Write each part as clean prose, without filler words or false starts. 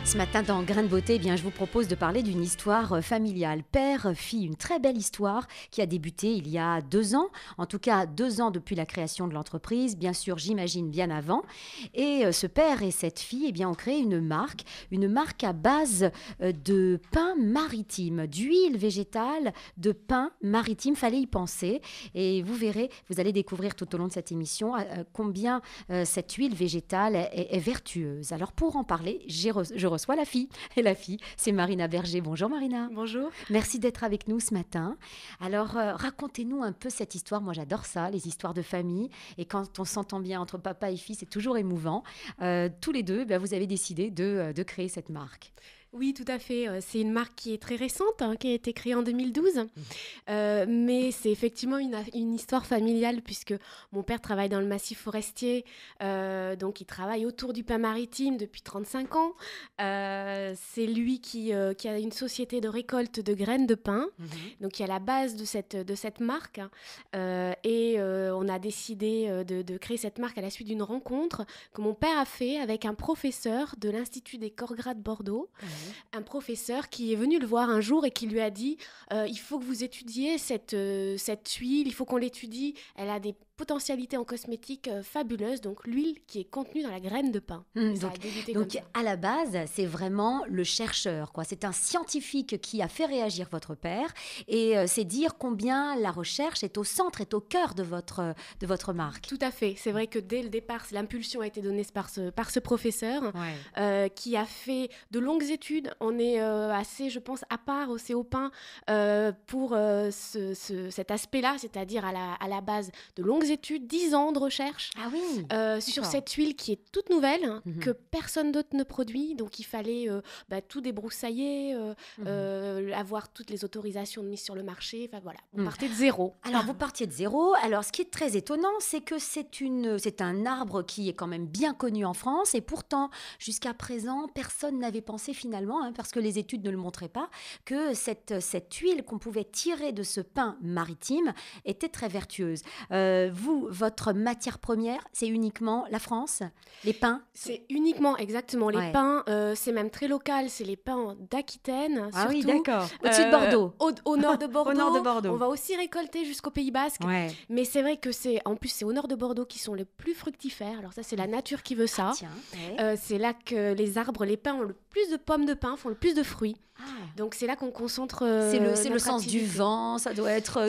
Ce matin dans Grain de beauté, je vous propose de parler d'une histoire familiale, père-fille, une très belle histoire qui a débuté il y a 2 ans, en tout cas 2 ans depuis la création de l'entreprise, bien sûr j'imagine bien avant. Et ce père et cette fille ont créé une marque à base de pain maritime, d'huile végétale, de pain maritime, fallait y penser. Et vous verrez, vous allez découvrir tout au long de cette émission combien cette huile végétale est vertueuse. Alors pour en parler, je reçois la fille. Et la fille, c'est Marina Berger. Bonjour Marina. Bonjour. Merci d'être avec nous ce matin. Alors, racontez-nous un peu cette histoire. Moi, j'adore ça, les histoires de famille. Et quand on s'entend bien entre papa et fille, c'est toujours émouvant. Tous les deux, vous avez décidé de créer cette marque. Oui, tout à fait. C'est une marque qui est très récente, qui a été créée en 2012. Mais c'est effectivement une histoire familiale puisque mon père travaille dans le massif forestier. Donc, il travaille autour du pain maritime depuis 35 ans. C'est lui qui a une société de récolte de graines de pain. Donc, qui est à la base de cette marque. Et on a décidé de créer cette marque à la suite d'une rencontre que mon père a fait avec un professeur de l'Institut des corps gras de Bordeaux. Un professeur qui est venu le voir un jour et qui lui a dit il faut que vous étudiez cette huile, il faut qu'on l'étudie, elle a des potentialités en cosmétique fabuleuses, donc l'huile qui est contenue dans la graine de pain. Donc à la base, c'est vraiment le chercheur, quoi. C'est un scientifique qui a fait réagir votre père et c'est dire combien la recherche est au centre, est au cœur de votre marque. Tout à fait, c'est vrai que dès le départ, l'impulsion a été donnée par ce professeur qui a fait de longues études. On est assez, je pense, à part au Céopin pour cet aspect-là, c'est-à-dire à la base de longues études, 10 ans de recherche sur cette huile qui est toute nouvelle, que personne d'autre ne produit. Donc, il fallait tout débroussailler, avoir toutes les autorisations de mise sur le marché. Enfin, voilà, on partait de zéro. Alors, vous partiez de zéro. Alors, ce qui est très étonnant, c'est que c'est un arbre qui est quand même bien connu en France. Et pourtant, jusqu'à présent, personne n'avait pensé finalement, parce que les études ne le montraient pas, que cette huile qu'on pouvait tirer de ce pain maritime était très vertueuse. Vous, votre matière première, c'est uniquement la France, les pains? C'est uniquement, exactement, les pains. C'est même très local, c'est les pains d'Aquitaine. Ah surtout, oui, d'accord. Au-dessus de Bordeaux. Au nord de Bordeaux. Au nord de Bordeaux. On va aussi récolter jusqu'au Pays Basque. Ouais. Mais c'est vrai que c'est au nord de Bordeaux qui sont les plus fructifères. Alors ça, c'est la nature qui veut ça. C'est là que les pins ont le plus de pommes de pin, font le plus de fruits. Donc c'est là qu'on concentre c'est le sens du vent, ça doit être...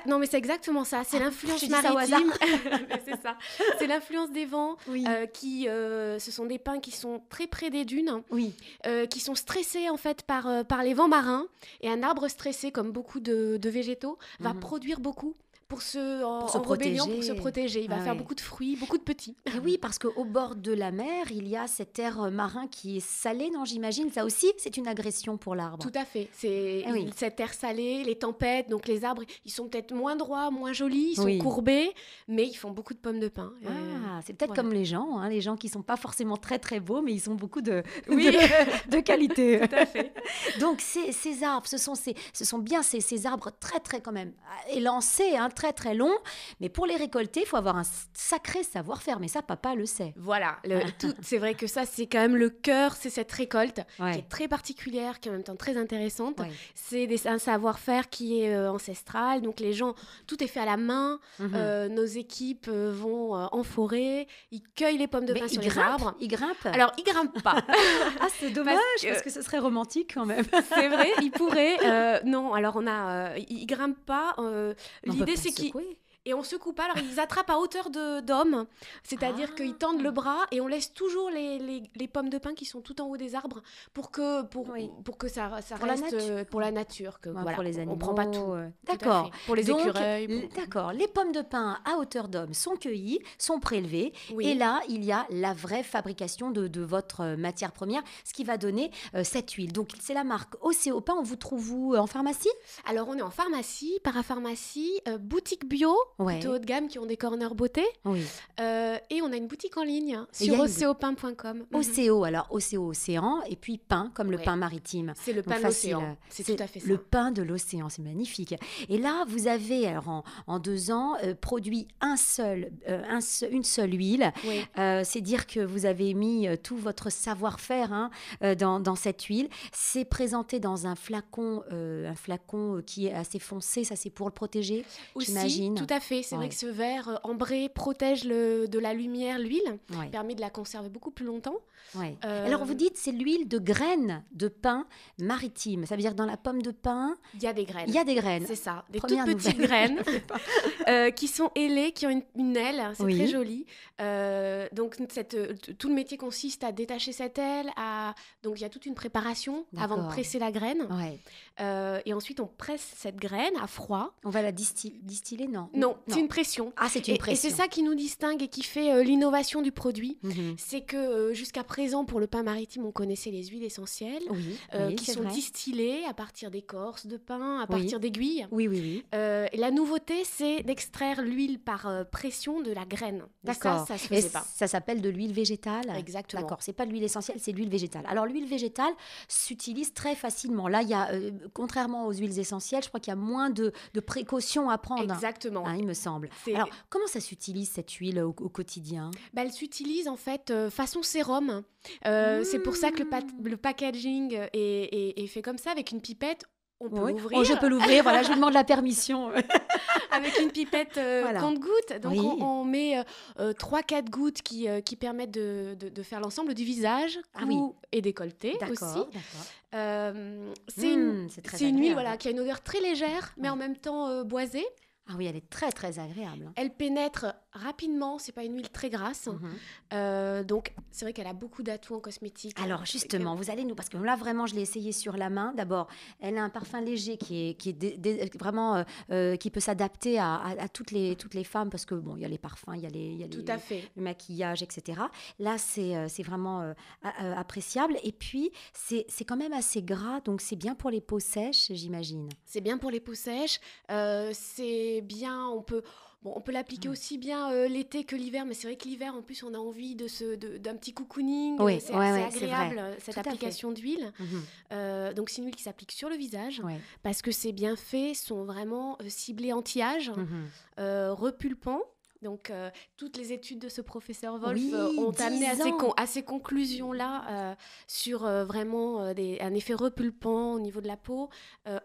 Non, mais c'est exactement ça. C'est l'influence maritime. C'est ça. C'est l'influence des vents ce sont des pins qui sont très près des dunes, qui sont stressés en fait par les vents marins. Et un arbre stressé, comme beaucoup de végétaux, va produire beaucoup. Pour se protéger. Il va faire beaucoup de fruits, beaucoup de petits. Et oui, parce qu'au bord de la mer, il y a cet air marin qui est salé, non, j'imagine. Ça aussi, c'est une agression pour l'arbre. Tout à fait. C'est cet air salé, les tempêtes. Donc les arbres, ils sont peut-être moins droits, moins jolis, ils sont courbés, mais ils font beaucoup de pommes de pin. C'est peut-être comme les gens qui ne sont pas forcément très très beaux, mais ils ont beaucoup de qualité. Tout à fait. Donc ces arbres, ce sont bien ces arbres très très quand même élancés, très très long, mais pour les récolter, il faut avoir un sacré savoir-faire, mais ça, papa le sait. Voilà, c'est vrai que ça, c'est quand même le cœur, c'est cette récolte qui est très particulière, qui est en même temps très intéressante. C'est un savoir-faire qui est ancestral, donc les gens, tout est fait à la main, nos équipes vont en forêt, ils cueillent les pommes de pin sur les arbres. Ils grimpent? Alors, ils grimpent pas. C'est dommage, parce que ce serait romantique quand même. C'est vrai, ils pourraient. Non, alors ils grimpent pas. L'idée, c'est qu'ils... Et on secoue pas, alors ils attrapent à hauteur d'homme, c'est-à-dire qu'ils tendent le bras et on laisse toujours les pommes de pin qui sont tout en haut des arbres pour que ça reste pour la nature. Pour les animaux. On prend pas tout. D'accord. Pour les écureuils. D'accord. Les pommes de pin à hauteur d'homme sont cueillies, sont prélevées et là, il y a la vraie fabrication de votre matière première, ce qui va donner cette huile. Donc, c'est la marque Océopin. On vous trouve où en pharmacie? Alors, on est en pharmacie, parapharmacie, boutique bio plutôt haut de gamme, qui ont des corners beauté. Oui. Et on a une boutique en ligne Et il y sur a oceopin.com. Océo, alors Océo, océan, et puis pain, comme le Ouais. pain maritime. C'est le Donc pain de facile. l'océan. C'est tout à fait ça. Le pain de l'océan, c'est magnifique. Et là, vous avez, alors, en 2 ans, produit une seule huile. Oui. C'est dire que vous avez mis tout votre savoir-faire dans cette huile. C'est présenté dans un flacon qui est assez foncé. Ça, c'est pour le protéger, Aussi, j'imagine. tout à fait. C'est Ouais. vrai que ce verre ambré protège de la lumière l'huile, Ouais, permet de la conserver beaucoup plus longtemps. ouais. Euh, Alors, vous dites, c'est l'huile de graines de pain maritime. Ça veut dire que dans la pomme de pin, Il y a des graines. il y y a des graines. C'est ça, des Première toutes petites nouvelle. graines qui sont ailées, qui ont une aile, c'est Oui. très joli. Donc tout le métier consiste à détacher cette aile, donc il y a toute une préparation avant de D'accord. presser la graine. Ouais. Et ensuite on presse cette graine à froid. On va la distiller, non? Non, c'est une pression. Ah, c'est une Et pression. c'est ça qui nous distingue et qui fait l'innovation du produit. Mhm. C'est que jusqu'à présent, pour le pain maritime, on connaissait les huiles essentielles Oui, qui c'est sont vrai. distillées à partir d'écorces de pain, à Oui. partir d'aiguilles. Oui, oui, oui. Et la nouveauté, c'est d'extraire l'huile par pression de la graine. Et D'accord. Ça se Et faisait pas. ça s'appelle de l'huile végétale? Exactement. D'accord, c'est pas de l'huile essentielle, c'est de l'huile végétale. Alors l'huile végétale s'utilise très facilement. Là, il y a, contrairement aux huiles essentielles, je crois qu'il y a moins de précautions à prendre. Exactement. Il me semble. C'est- Alors, comment ça s'utilise cette huile au quotidien? Elle s'utilise en fait façon sérum. C'est pour ça que le packaging est fait comme ça, avec une pipette. On peut Oui. l'ouvrir Oh, je peux l'ouvrir, voilà, je vous demande la permission. avec une pipette Voilà. compte-gouttes. Donc Oui. on met 3-4 gouttes qui permettent de faire l'ensemble du visage, Ah cou oui. et décolleté aussi. D'accord. C'est très une huile agréable. qui a une odeur très légère, mais Ouais. en même temps boisée. Ah oui, elle est très, très agréable. Elle pénètre rapidement, c'est pas une huile très grasse. Donc c'est vrai qu'elle a beaucoup d'atouts en cosmétique. Alors justement, vous allez parce que là vraiment je l'ai essayé sur la main. D'abord, elle a un parfum léger qui est vraiment qui peut s'adapter à toutes les femmes parce que bon, il y a les parfums, il y a Tout à fait. le maquillage, etc. Là, c'est vraiment appréciable. Et puis c'est quand même assez gras, donc c'est bien pour les peaux sèches, j'imagine. C'est bien pour les peaux sèches. C'est bien, on peut l'appliquer aussi bien l'été que l'hiver, mais c'est vrai que l'hiver, en plus, on a envie d'un petit cocooning. Oui, c'est ouais, assez c'est vrai. agréable, cette Tout à fait. application d'huile. Donc, c'est une huile qui s'applique sur le visage, Ouais. parce que ses bienfaits sont vraiment ciblés anti-âge, repulpants. Donc, toutes les études de ce professeur Wolf Oui, ont amené 10 ans. à ces conclusions-là sur vraiment un effet repulpant au niveau de la peau,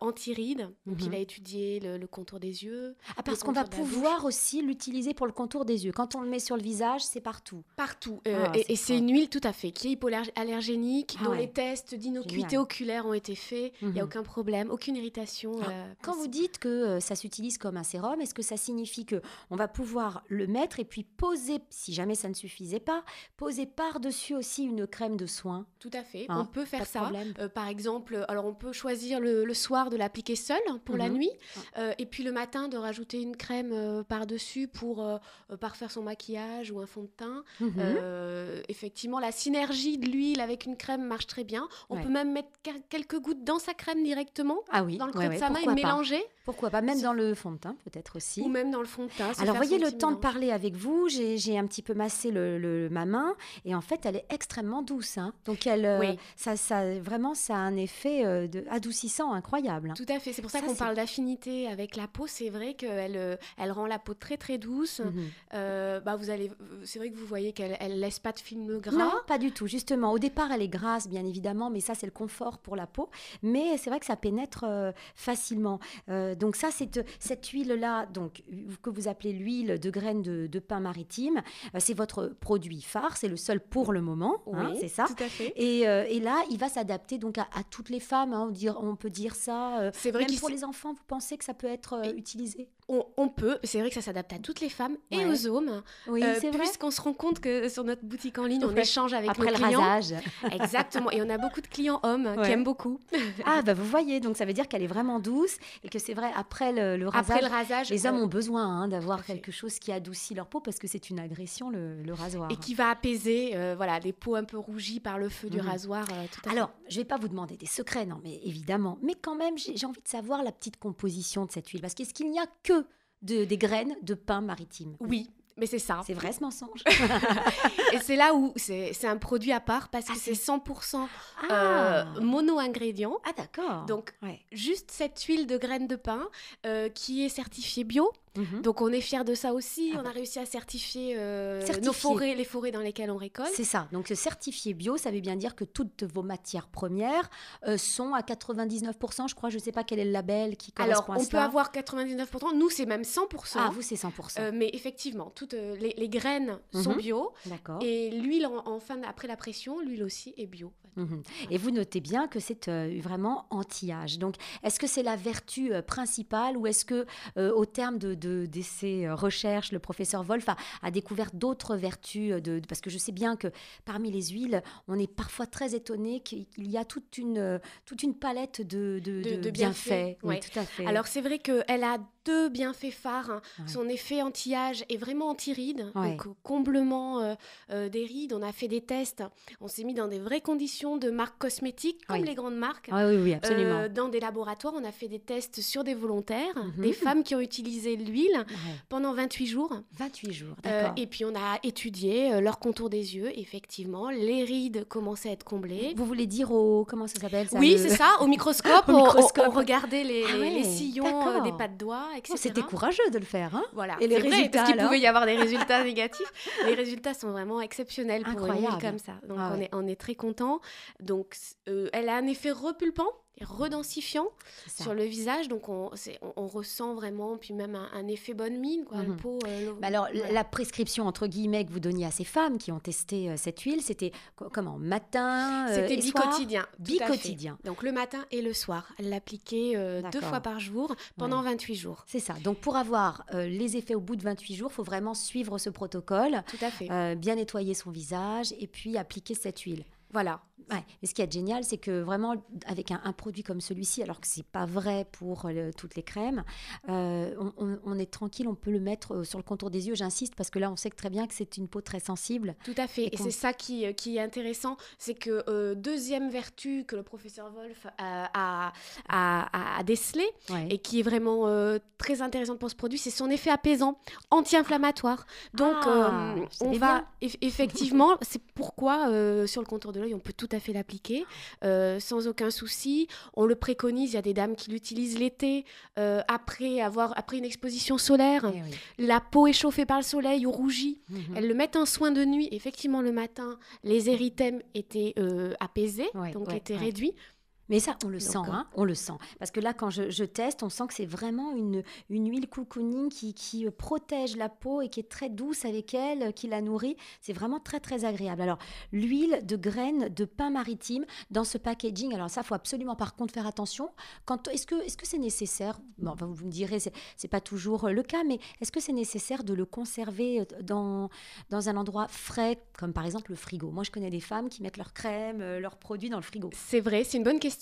anti-rides. Donc, il a étudié le contour des yeux. Ah, parce le qu'on va contour de la pouvoir aussi l'utiliser pour le contour des yeux. Quand on le met sur le visage, c'est partout. Partout. Ah, Et c'est c'est fort. une huile tout à fait qui est hypoallergénique, Ah dont ouais. les tests d'innocuité Génial. oculaire ont été faits. Il n'y a aucun problème, aucune irritation. Quand vous dites que ça s'utilise comme un sérum, est-ce que ça signifie que on va pouvoir le mettre et puis poser, si jamais ça ne suffisait pas, poser par-dessus aussi une crème de soin? Tout à fait, Hein, on peut pas faire de ça. problème. Par exemple, alors on peut choisir le soir de l'appliquer seul pour la nuit, et puis le matin de rajouter une crème par-dessus pour parfaire son maquillage ou un fond de teint. Effectivement, la synergie de l'huile avec une crème marche très bien. On Ouais. peut même mettre quelques gouttes dans sa crème directement, Ah oui, dans le creux ouais, de ouais, sa main, et pourquoi pas. mélanger, Pourquoi pas, même dans le fond de teint peut-être aussi. ou même dans le fond de teint. se Alors, faire voyez son le petit temps de mélange. parler avec vous, j'ai un petit peu massé ma main et en fait, elle est extrêmement douce. Donc, Oui. vraiment, ça a un effet adoucissant incroyable. Tout à fait, c'est pour ça Ça, qu'on c'est- parle d'affinité avec la peau. C'est vrai qu'elle elle rend la peau très très douce. C'est vrai que vous voyez qu'elle laisse pas de film gras. Non, pas du tout, justement. Au départ, elle est grasse, bien évidemment, mais ça, c'est le confort pour la peau. Mais c'est vrai que ça pénètre facilement. Donc ça, cette huile-là, donc, que vous appelez l'huile de graines de pain maritime, c'est votre produit phare, c'est le seul pour le moment, Oui, c'est ça. tout à fait. Et là, il va s'adapter donc à toutes les femmes, on peut dire ça. C'est vrai même qu'il pour s- les enfants, vous pensez que ça peut être utilisé? On peut, c'est vrai que ça s'adapte à toutes les femmes et Ouais. aux hommes. Oui, c'est vrai. Puisqu'on se rend compte que sur notre boutique en ligne, on Ouais. échange avec Après nos le clients. rasage. Exactement. Et on a beaucoup de clients hommes Ouais. qui aiment beaucoup. Ah, bah vous voyez, donc ça veut dire qu'elle est vraiment douce et que c'est vrai, après le rasage, Après le rasage, les hommes ont besoin d'avoir tout à fait. quelque chose qui adoucit leur peau parce que c'est une agression, le rasoir. et qui va apaiser les peaux un peu rougies par le feu du rasoir. Tout à fait. Alors, je ne vais pas vous demander des secrets, non, mais évidemment. Mais quand même, j'ai envie de savoir la petite composition de cette huile. Parce qu'est-ce qu'il n'y a que des graines de pin maritime. Oui. Mais c'est ça. C'est vrai ce mensonge? Et c'est là où c'est un produit à part parce que c'est 100% mono-ingrédient. Ah d'accord. Donc, juste cette huile de graines de pin qui est certifiée bio. Donc, on est fiers de ça aussi. On a réussi à certifier nos forêts, les forêts dans lesquelles on récolte. C'est ça. Donc, certifié bio, ça veut bien dire que toutes vos matières premières sont à 99%, je crois. Je ne sais pas quel est le label qui correspond à ça. Alors, on peut avoir 99%. Nous, c'est même 100%. Ah, vous, c'est 100%. Mais effectivement, toutes les graines sont bio. D'accord. Et l'huile, après la pression, l'huile aussi est bio. Et vous notez bien que c'est vraiment anti-âge. Donc, est-ce que c'est la vertu principale ou est-ce que, au terme de ces recherches, le professeur Wolf a découvert d'autres vertus parce que je sais bien que parmi les huiles, on est parfois très étonné qu'il y a toute une palette de bienfaits. Oui, tout à fait. Alors, c'est vrai qu'elle a 2 bienfaits phares. Son effet anti-âge est vraiment anti-rides, donc comblement des rides. On a fait des tests, on s'est mis dans des vraies conditions de marques cosmétiques, comme les grandes marques. Oui, absolument. Dans des laboratoires, on a fait des tests sur des volontaires, des femmes qui ont utilisé l'huile pendant 28 jours. 28 jours, d'accord. Et puis, on a étudié leur contour des yeux. Effectivement, les rides commençaient à être comblées. Vous voulez dire comment ça s'appelle ça, c'est ça, au microscope. On regardait les sillons des pas de doigts. C'était courageux de le faire, hein? Voilà. Et les résultats, parce qu'il pouvait y avoir des résultats négatifs. Les résultats sont vraiment exceptionnels pour une huile comme ça. Donc, on est très contents. Donc, elle a un effet repulpant et redensifiant sur le visage. Donc, on ressent vraiment, puis même un effet bonne mine, quoi. Le peau, alors, la prescription, entre guillemets, que vous donniez à ces femmes qui ont testé cette huile, c'était comment? Matin C'était et soir? Bicotidien. Bicotidien. Donc, le matin et le soir. Elle l'appliquait 2 fois par jour pendant 28 jours. C'est ça. Donc, pour avoir les effets au bout de 28 jours, il faut vraiment suivre ce protocole. Tout à fait. Bien nettoyer son visage et puis appliquer cette huile. Voilà. Ouais. Mais ce qui est génial, c'est que vraiment, avec un produit comme celui-ci, alors que ce n'est pas vrai pour toutes les crèmes, on est tranquille, on peut le mettre sur le contour des yeux. J'insiste parce que là, on sait que très bien que c'est une peau très sensible. Tout à fait. Et c'est ça qui est intéressant. C'est que deuxième vertu que le professeur Wolf a décelée et qui est vraiment très intéressante pour ce produit, c'est son effet apaisant, anti-inflammatoire. Donc, on va effectivement, c'est pourquoi sur le contour de l'œil, on peut tout à fait l'appliquer sans aucun souci. On le préconise, il y a des dames qui l'utilisent l'été après une exposition solaire. La peau est chauffée par le soleil ou rougit. Elles le mettent en soin de nuit. Effectivement, le matin, les érythèmes étaient apaisés, étaient réduits. Mais ça, on le sent, hein, on le sent. Parce que là, quand je teste, on sent que c'est vraiment une huile cocooning qui protège la peau et qui est très douce avec elle, qui la nourrit. C'est vraiment très, très agréable. Alors, l'huile de graines de pin maritime dans ce packaging, alors ça, il faut absolument par contre faire attention. Est-ce que c'est nécessaire? Enfin, vous me direz, c'est pas toujours le cas, mais est-ce que c'est nécessaire de le conserver dans un endroit frais, comme par exemple le frigo? Moi, je connais des femmes qui mettent leurs crèmes, leurs produits dans le frigo. C'est vrai, c'est une bonne question.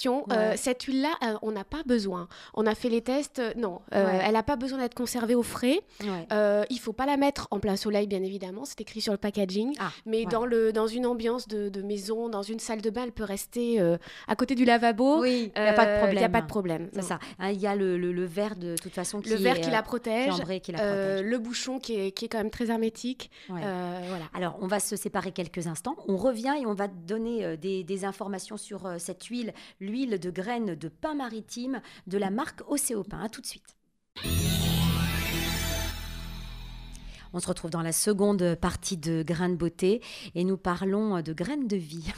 Cette huile-là, on n'a pas besoin. On a fait les tests, non. Elle n'a pas besoin d'être conservée au frais. Il ne faut pas la mettre en plein soleil, bien évidemment. C'est écrit sur le packaging. Mais dans une ambiance de maison, dans une salle de bain, elle peut rester à côté du lavabo. Oui, il n'y a pas de problème. Il n'y a pas de problème. C'est ça. Il y a le verre, de toute façon, le verre qui la protège. Le bouchon qui est quand même très hermétique. Voilà. Alors, on va se séparer quelques instants. On revient et on va donner des informations sur cette huile. L'huile de graines de pin maritime de la marque Océopin. À tout de suite. On se retrouve dans la seconde partie de Grains de beauté et nous parlons de graines de vie,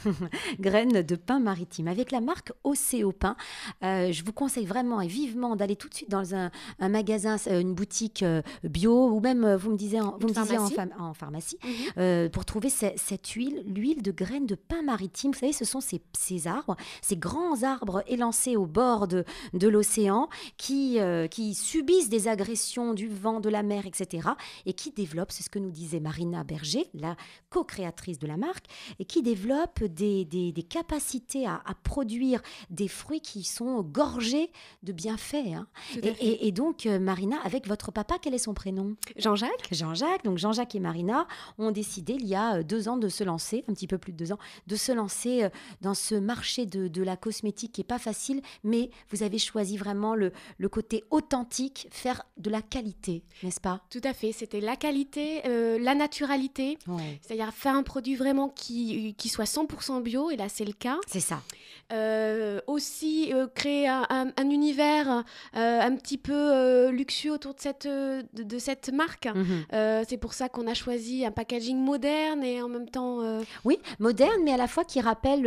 graines de pin maritime avec la marque Océopin. Je vous conseille vraiment et vivement d'aller tout de suite dans un magasin, une boutique bio ou même, vous me disiez en pharmacie, pour trouver cette huile, l'huile de graines de pin maritime. Vous savez, ce sont ces arbres, ces grands arbres élancés au bord de l'océan qui subissent des agressions du vent, de la mer, etc. et qui développe, c'est ce que nous disait Marina Berger, la co-créatrice de la marque, et qui développe des capacités à produire des fruits qui sont gorgés de bienfaits. Hein. Et donc, Marina, avec votre papa, quel est son prénom ? Jean-Jacques. Jean-Jacques. Donc, Jean-Jacques et Marina ont décidé, il y a 2 ans, de se lancer, un petit peu plus de 2 ans, de se lancer dans ce marché de la cosmétique qui n'est pas facile, mais vous avez choisi vraiment le côté authentique, faire de la qualité, n'est-ce pas ? Tout à fait, c'était la qualité, la naturalité, c'est-à-dire faire un produit vraiment qui soit 100% bio, et là c'est le cas. C'est ça. Aussi créer un univers un petit peu luxueux autour de cette marque. C'est pour ça qu'on a choisi un packaging moderne et en même temps... Oui, moderne, mais à la fois qui rappelle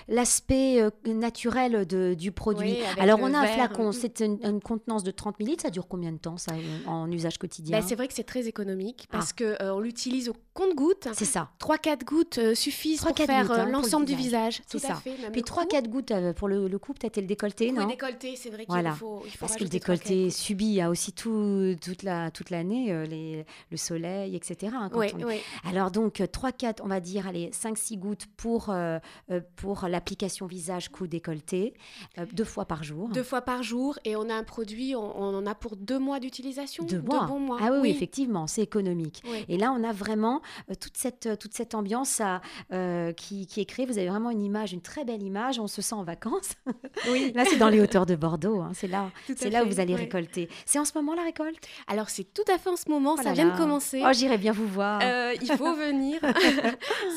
l'aspect naturel du produit. Oui, alors, on a un flacon, c'est une contenance de 30 ml. Ça dure combien de temps, ça, en usage quotidien ? C'est vrai que c'est très économique parce qu'on l'utilise au compte-gouttes. C'est ça. 3-4 gouttes suffisent pour faire l'ensemble du visage. C'est ça. Puis 3-4 gouttes pour le cou, peut-être, et le décolleté, non ? Le décolleté, c'est vrai voilà. qu'il faut parce que le décolleté subit aussi toute l'année le soleil, etc. Hein, oui. Alors donc 3-4, on va dire, allez, 5-6 gouttes pour l'application visage, cou, décolleté, 2 fois par jour. 2 fois par jour, et on a un produit, on en a pour 2 mois d'utilisation. 2 bons mois. Ah oui, effectivement, c'est économique. Oui. Et là, on a vraiment toute cette ambiance qui est créée. Vous avez vraiment une très belle image. On se sent en vacances. Oui. Là, c'est dans les hauteurs de Bordeaux. Hein. C'est là où vous allez récolter. C'est en ce moment la récolte ? Alors, c'est tout à fait en ce moment. Ça vient de commencer. Oh, j'irai bien vous voir. Il faut venir.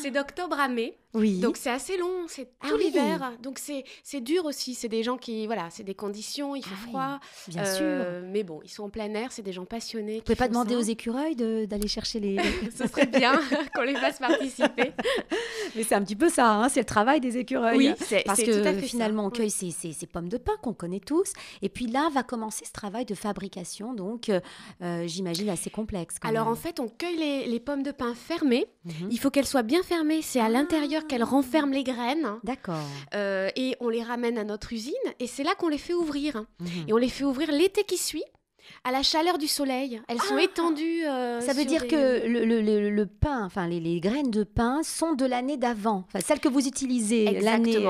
C'est d'octobre à mai. Oui. Donc, c'est assez long. C'est tout l'hiver. Donc, c'est dur aussi. C'est des gens qui... Voilà, c'est des conditions. Il fait froid. Bien sûr. Mais bon, ils sont en plein air. C'est des gens passionnés. Vous pouvez pas demander aux écureuils d'aller chercher les... Ce serait bien qu'on les fasse participer. Mais c'est un petit peu ça. Hein, c'est le travail des écureuils. Oui, parce que tout à fait finalement, on cueille ces pommes de pin qu'on connaît tous. Et puis là, va commencer ce travail de fabrication. Donc, j'imagine assez complexe. Alors, en fait, on cueille les pommes de pin fermées. Il faut qu'elles soient bien fermées. C'est à l'intérieur qu'elles renferment les graines. D'accord. Et on les ramène à notre usine. Et c'est là qu'on les fait ouvrir. Et on les fait ouvrir l'été qui suit. À la chaleur du soleil, elles sont étendues. Ça veut dire que le pain, enfin les graines de pain sont de l'année d'avant. Enfin, celles que vous utilisez l'année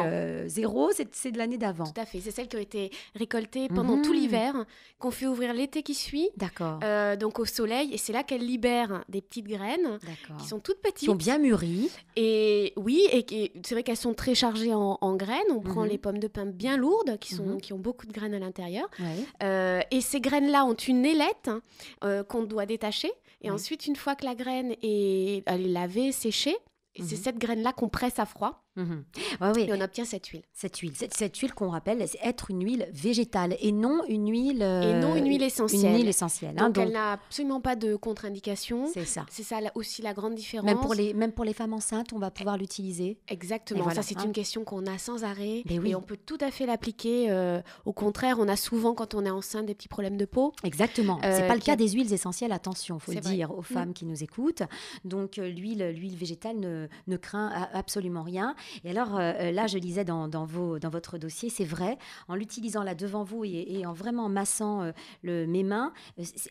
0, c'est de l'année d'avant. Tout à fait, c'est celles qui ont été récoltées pendant tout l'hiver, qu'on fait ouvrir l'été qui suit. D'accord. Donc au soleil, et c'est là qu'elles libèrent des petites graines qui sont toutes petites. Qui ont bien mûri. Et oui, et c'est vrai qu'elles sont très chargées en graines. On prend les pommes de pin bien lourdes, qui ont beaucoup de graines à l'intérieur. Ouais. Et ces graines-là ont une ailette qu'on doit détacher. Et ensuite, une fois que la graine est lavée, séchée, et c'est cette graine-là qu'on presse à froid. Ouais. Et on obtient cette huile. Cette huile qu'on rappelle être une huile végétale et non une huile essentielle. Une huile essentielle. Donc, elle n'a absolument pas de contre-indication. C'est ça. C'est ça aussi la grande différence. Même pour les femmes enceintes, on va pouvoir l'utiliser. Exactement. Voilà, ça, c'est une question qu'on a sans arrêt. Oui. Et on peut tout à fait l'appliquer. Au contraire, on a souvent, quand on est enceinte, des petits problèmes de peau. Exactement. C'est pas le cas des huiles essentielles. Attention, il faut le dire aux femmes qui nous écoutent. Donc, l'huile végétale ne craint absolument rien. Et alors, là, je lisais dans votre dossier, c'est vrai, en l'utilisant là devant vous et en vraiment massant mes mains,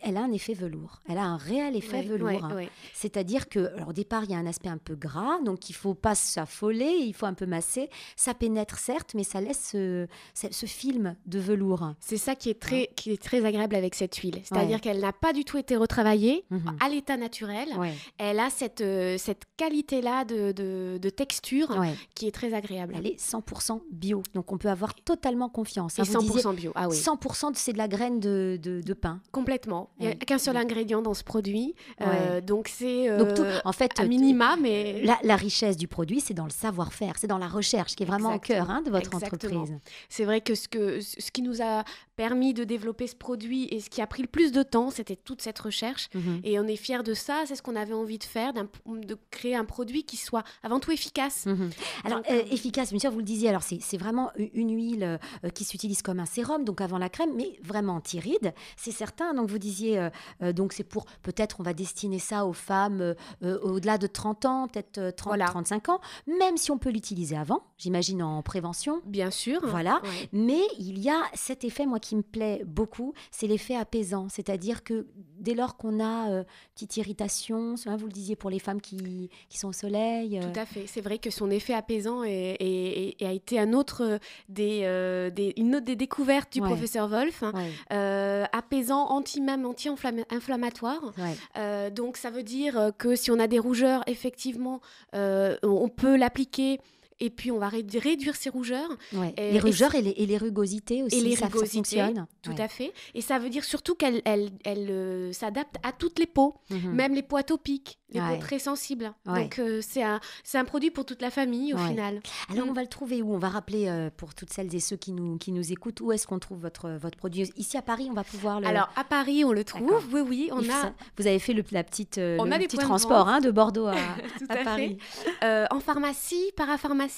elle a un effet velours. Elle a un réel effet velours. Oui. C'est-à-dire qu'au départ, il y a un aspect un peu gras, donc il ne faut pas s'affoler, il faut un peu masser. Ça pénètre, certes, mais ça laisse ce film de velours. C'est ça qui est très agréable avec cette huile. C'est-à-dire qu'elle n'a pas du tout été retravaillée à l'état naturel. Ouais. Elle a cette qualité-là de texture qui est très agréable. Elle est 100% bio, donc on peut avoir totalement confiance. Et 100% bio, ah oui. 100% c'est de la graine de pain. Complètement. Il n'y a qu'un seul ingrédient dans ce produit, donc c'est en fait, à minima, mais... La richesse du produit, c'est dans le savoir-faire, c'est dans la recherche, qui est vraiment au cœur de votre entreprise. C'est vrai que ce qui nous a permis de développer ce produit et ce qui a pris le plus de temps, c'était toute cette recherche. Et on est fiers de ça, c'est ce qu'on avait envie de faire, de créer un produit qui soit avant tout efficace. Alors, efficace, bien sûr, vous le disiez, alors c'est vraiment une huile qui s'utilise comme un sérum, donc avant la crème, mais vraiment anti-rides, c'est certain. Donc, vous disiez, donc c'est pour, peut-être, on va destiner ça aux femmes au-delà de 30 ans, peut-être 35 ans, même si on peut l'utiliser avant, j'imagine en prévention. Bien sûr. Voilà, mais il y a cet effet, moi, qui me plaît beaucoup, c'est l'effet apaisant. C'est-à-dire que dès lors qu'on a petite irritation, vous le disiez pour les femmes qui sont au soleil. Tout à fait. C'est vrai que son effet apaisant a été une autre des découvertes du professeur Wolf. Apaisant, même anti-inflammatoire. Donc ça veut dire que si on a des rougeurs, effectivement, on peut l'appliquer. Et puis, on va réduire ces rougeurs. Les rougeurs et les rugosités aussi, et les ça fonctionne. Tout à fait. Et ça veut dire surtout qu'elle s'adapte à toutes les peaux, même les peaux atopiques, les peaux très sensibles. Donc, c'est un produit pour toute la famille, au final. Alors, on va le trouver où ? On va rappeler pour toutes celles et ceux qui nous écoutent, où est-ce qu'on trouve votre produit ? Ici, à Paris, on va pouvoir le... Alors, à Paris, on le trouve. Oui. Vous avez fait le petit transport de Bordeaux à Paris. En pharmacie, parapharmacie.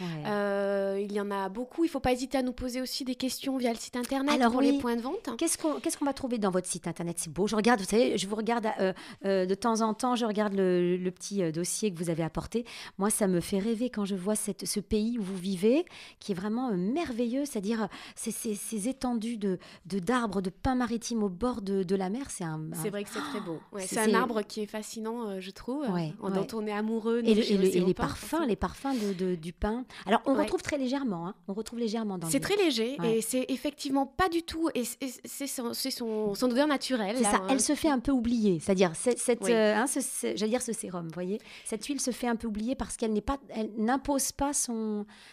Il y en a beaucoup. Il ne faut pas hésiter à nous poser aussi des questions via le site internet pour les points de vente. Qu'est-ce qu'on va trouver dans votre site internet ? C'est beau. Je regarde, vous savez, je vous regarde de temps en temps, je regarde le petit dossier que vous avez apporté. Moi, ça me fait rêver quand je vois ce pays où vous vivez, qui est vraiment merveilleux, c'est-à-dire ces étendues d'arbres, de pins maritimes au bord de la mer. C'est vrai que c'est très beau. C'est un arbre qui est fascinant, je trouve, dont on est amoureux. Et les parfums du pain. Alors, on retrouve très légèrement. On retrouve légèrement dans C'est très léger et c'est effectivement pas du tout. Et c'est son odeur naturelle. C'est ça. Elle se fait un peu oublier. C'est-à-dire, j'allais dire ce sérum, vous voyez. Cette huile se fait un peu oublier parce qu'elle n'impose pas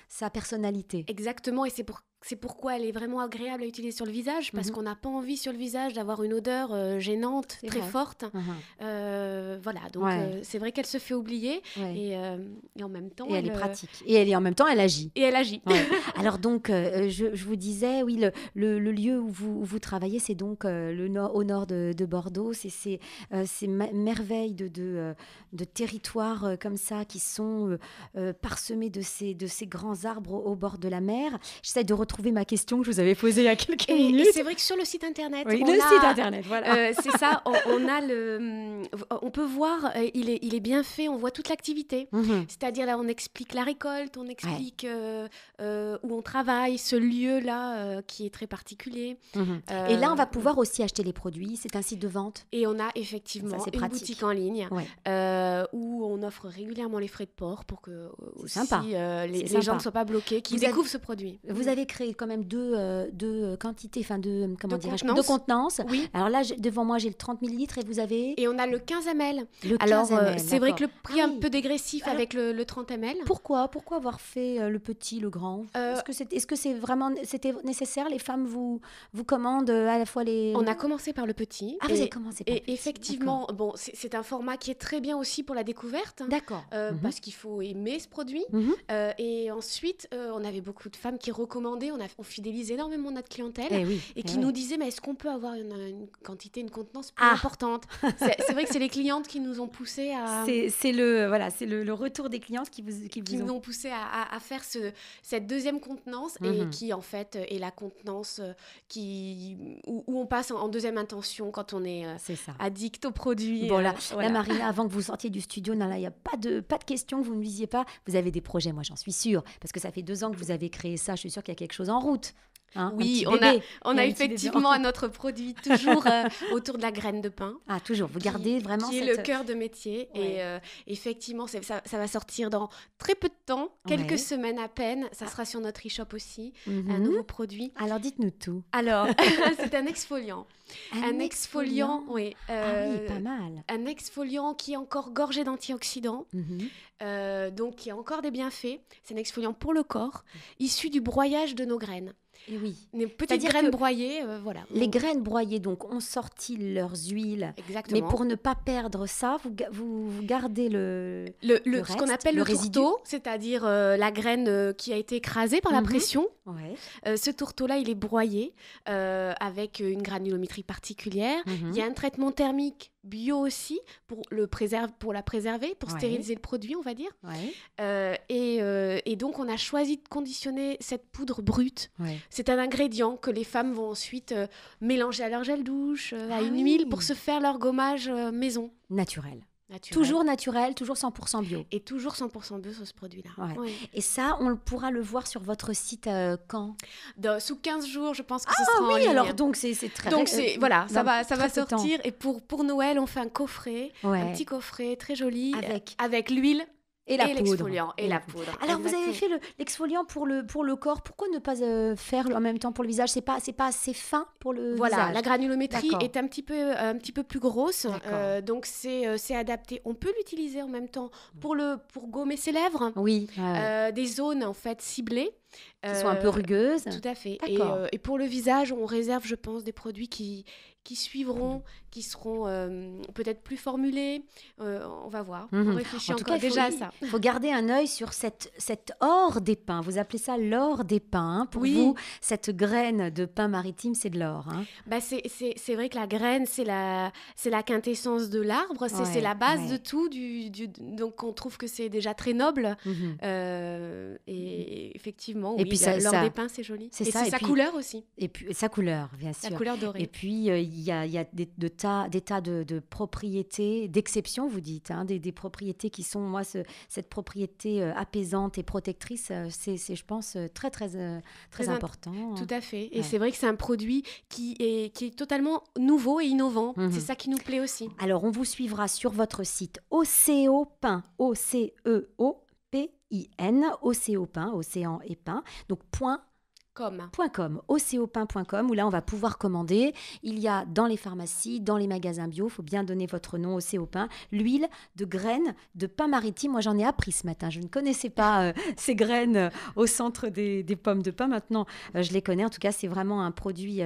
sa personnalité. Exactement. Et c'est pourquoi elle est vraiment agréable à utiliser sur le visage, parce qu'on n'a pas envie sur le visage d'avoir une odeur gênante, très forte. Voilà, donc c'est vrai qu'elle se fait oublier et en même temps... Et elle est pratique. Et en même temps, elle agit. Et elle agit. Alors donc, je vous disais, oui, le lieu où vous travaillez, c'est donc au nord de Bordeaux. C'est ces merveilles de territoires comme ça qui sont parsemés de ces grands arbres au bord de la mer. J'essaie de retrouver ma question que je vous avais posée il y a quelques minutes. Et c'est vrai que sur le site internet, site internet, voilà. c'est ça, on peut voir, il est bien fait, on voit toute l'activité. C'est-à-dire là, on explique la récolte, on explique où on travaille, ce lieu-là qui est très particulier. Et là, on va pouvoir aussi acheter les produits, c'est un site de vente. Et on a effectivement une boutique en ligne où on offre régulièrement les frais de port pour que aussi, les gens ne soient pas bloqués, qu'ils découvrent ce produit. Vous avez créé quand même deux quantités, de contenances. Oui. Alors là, devant moi, j'ai le 30 millilitres et vous avez... Et on a le 15 ml. Alors, c'est vrai que le prix est un peu dégressif avec le 30 ml. Pourquoi avoir fait le petit, le grand ? Est-ce que c'était nécessaire ? Les femmes vous commandent à la fois les... On a commencé par le petit. Ah, vous avez commencé par le petit. Et effectivement, c'est un format qui est très bien aussi pour la découverte. D'accord. Parce qu'il faut aimer ce produit. Et ensuite, on avait beaucoup de femmes qui recommandaient. On fidélise énormément notre clientèle qui nous disaient, mais est-ce qu'on peut avoir une contenance plus importante ? C'est vrai que c'est les clientes qui nous ont poussé à... C'est le retour des clientes qui nous ont poussé à faire cette deuxième contenance et qui en fait est la contenance où on passe en deuxième intention quand on est addict au produit. Bon, là, Marina, avant que vous sortiez du studio, il n'y a pas de questions que vous ne disiez pas. Vous avez des projets, moi j'en suis sûre, parce que ça fait 2 ans que vous avez créé ça. Je suis sûre qu'il y a quelque chose en route. Oui, on a effectivement notre produit toujours autour de la graine de pain. Ah, toujours. Vous gardez vraiment qui est le cœur de métier. Et effectivement, ça va sortir dans très peu de temps, quelques semaines à peine. Ça sera sur notre e-shop aussi, un nouveau produit. Alors, dites-nous tout. Alors, c'est un exfoliant. Un exfoliant, oui. Pas mal. Un exfoliant qui est encore gorgé d'antioxydants, donc qui a encore des bienfaits. C'est un exfoliant pour le corps, issu du broyage de nos graines. Et oui. Des petites graines broyées, voilà. Les graines broyées, donc, ont sorti leurs huiles. Exactement. Mais pour ne pas perdre ça, vous gardez le reste, ce qu'on appelle le tourteau, c'est-à-dire la graine qui a été écrasée par la pression. Ce tourteau-là, il est broyé avec une granulométrie particulière. Il y a un traitement thermique bio aussi pour la préserver, pour stériliser le produit, on va dire. Et donc, on a choisi de conditionner cette poudre brute. C'est un ingrédient que les femmes vont ensuite mélanger à leur gel douche, à une huile pour se faire leur gommage maison. Naturel. naturel. Toujours naturel, toujours 100% bio. Et toujours 100% bio sur ce produit-là. Ouais. Ouais. Et ça, on pourra le voir sur votre site quand? Sous 15 jours, je pense que ce sera en ligne. Alors donc c'est très... Donc voilà, ça va très peu de temps. sortir. Et pour Noël, on fait un coffret, un petit coffret très joli avec l'huile. Et l'exfoliant et la poudre. Alors, vous avez fait l'exfoliant pour le corps. Pourquoi ne pas faire en même temps pour le visage? C'est pas assez fin pour le visage. Voilà, la granulométrie est un petit peu plus grosse. Donc, c'est adapté. On peut l'utiliser en même temps pour gommer ses lèvres. Oui. Des zones, en fait, ciblées. Qui sont un peu rugueuses. Tout à fait. Et pour le visage, on réserve, je pense, des produits qui suivront, qui seront peut-être plus formulés. On va voir. On réfléchit encore déjà à ça. Il faut garder un œil sur cet or des pins. Vous appelez ça l'or des pins. Pour vous, cette graine de pin maritime, c'est de l'or. C'est vrai que la graine, c'est la quintessence de l'arbre. C'est la base de tout. Donc, on trouve que c'est déjà très noble. Et effectivement, l'or des pins, c'est joli. C'est et ça. C'est sa couleur aussi. Et puis, sa couleur, bien sûr. Sa couleur dorée. Et puis, il y a des tas de propriétés, d'exceptions, vous dites, des propriétés qui sont, moi, cette propriété apaisante et protectrice, c'est je pense, très important. Tout à fait. Et c'est vrai que c'est un produit qui est totalement nouveau et innovant. C'est ça qui nous plaît aussi. Alors, on vous suivra sur votre site Océopin, OCEOPIN, Océopin, océan et pain, donc .com, océopin.com, où là on va pouvoir commander. Il y a dans les pharmacies, dans les magasins bio, il faut bien donner votre nom, Océopin, l'huile de graines de pin maritime. Moi j'en ai appris ce matin, je ne connaissais pas ces graines au centre des pommes de pin. Maintenant je les connais, en tout cas c'est vraiment un produit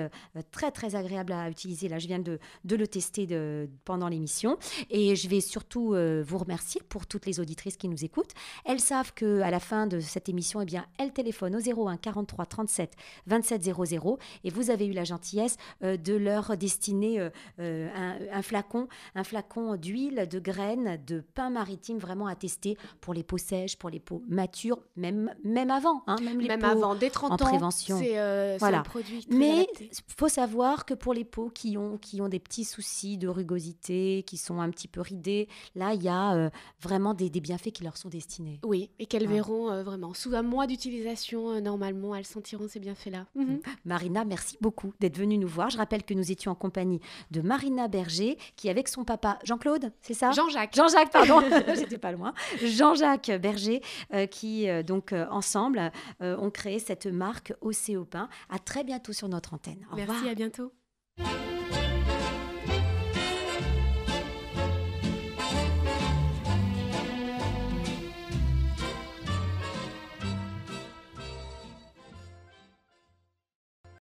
très très agréable à utiliser. Là je viens de le tester pendant l'émission et je vais surtout vous remercier pour toutes les auditrices qui nous écoutent. Elles savent qu'à la fin de cette émission, eh bien, elles téléphonent au 01 43 37 27 00 et vous avez eu la gentillesse de leur destiner un flacon d'huile de graines de pin maritime vraiment à tester pour les peaux sèches, pour les peaux matures, même avant, même avant, dès 30 en ans, prévention. C'est un produit très Mais adapté. il faut savoir que pour les peaux qui ont des petits soucis de rugosité, qui sont un petit peu ridées, là il y a vraiment des bienfaits qui leur sont destinés. Oui, et qu'elles verront vraiment. Sous un mois d'utilisation, normalement, elles sentiront ces bienfaits-là. Marina, merci beaucoup d'être venue nous voir. Je rappelle que nous étions en compagnie de Marina Berger, qui avec son papa Jean-Claude, c'est ça? Jean-Jacques, pardon, j'étais pas loin. Jean-Jacques Berger, qui donc ensemble ont créé cette marque Océopin. À très bientôt sur notre antenne. Au revoir. Merci, à bientôt.